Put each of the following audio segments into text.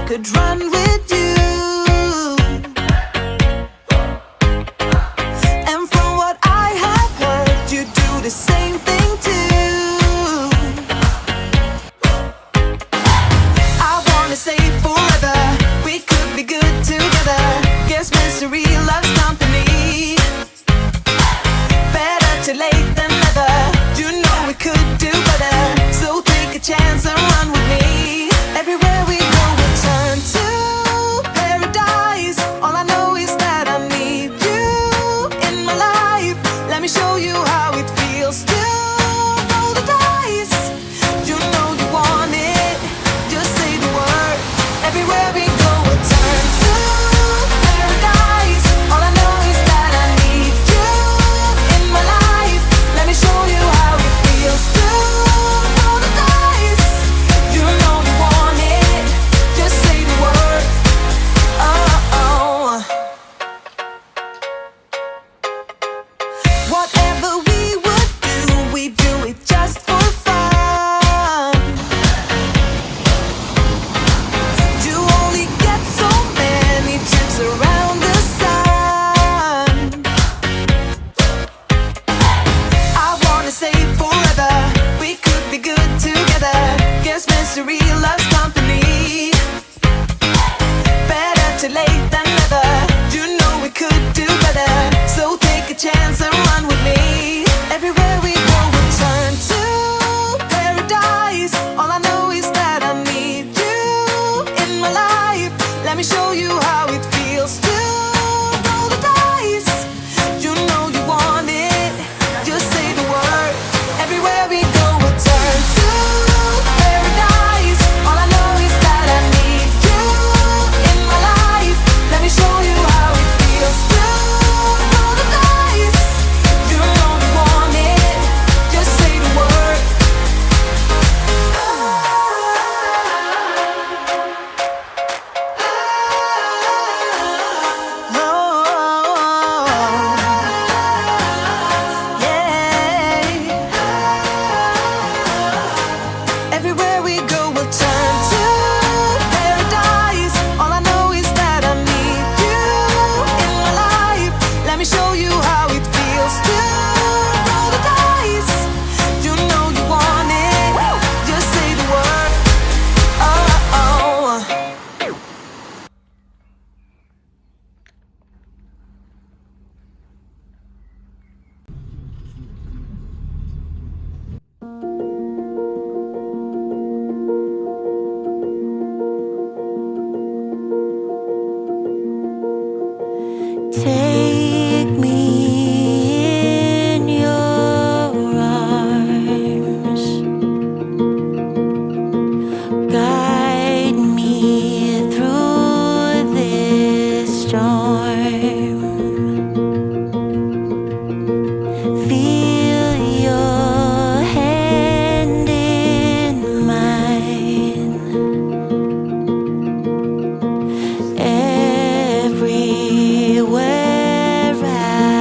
could run with you. And from what I have heard, you do the same thing too. I wanna say forever, we could be good together. Guess misery loves company. Better too late than never. You know we could do better. So take a chance and run with me. Everywhere we go, we turn to paradise. All I know is that I need you in my life. Let me show you how it feels to roll the dice. You know you want it, just say the word. Everywhere we go, we turn to paradise. All I know is that I need you in my life. Let me show you how it feels to roll the dice. You know you want it, just say the word. Oh. Whatever we would do, we do it just for fun. You only get so many trips around the sun. I wanna say forever, we could be good together. Guess misery loves company. Better too late than never. You know we could do better. So take a chance and run with me. Everywhere we go, we turn to paradise. All I know is that I need you in my life. Let me show you how it feels to roll the dice. You know you want it, just say the word. Everywhere we go, we turn to paradise. All I know is that I need you in my life. Let me show you how it feels to roll the dice. You know you want it, just say the word. Everywhere we go, we'll turn to paradise. All I know is that I need you in my life. Let me show you how it feels to roll the dice. You know you want it, just say the word. Oh. Take me in your arms, guide me through this storm. Feel your hand in mine. Everywhere I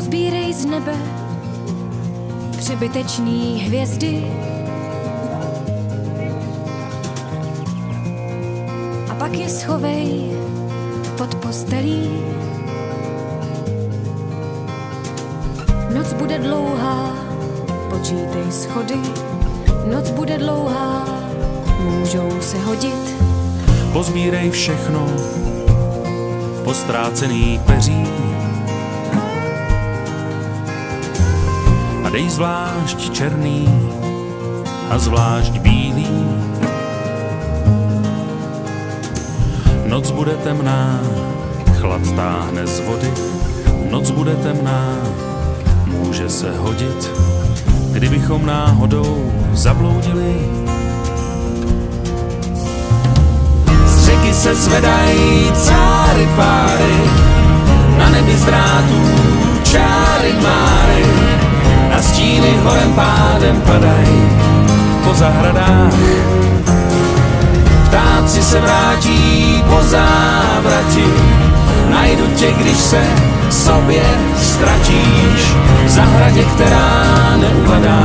Pozbírej z nebe přebytečný hvězdy a pak je schovej pod postelí. Noc bude dlouhá, počítej schody. Noc bude dlouhá, můžou se hodit. Pozbírej všechno postrácený peří a dej zvlášť černý a zvlášť bílý. Noc bude temná, chlad táhne z vody. Noc bude temná, může se hodit, kdybychom náhodou zabloudili. Z řeky se zvedají cáry páry, na nebi z drátů čáry máry, a stíny horem pádem padají po zahradách. Ptáci se vrátí po závrati, najdu tě, když se sobě ztratíš v zahradě, která neuhledá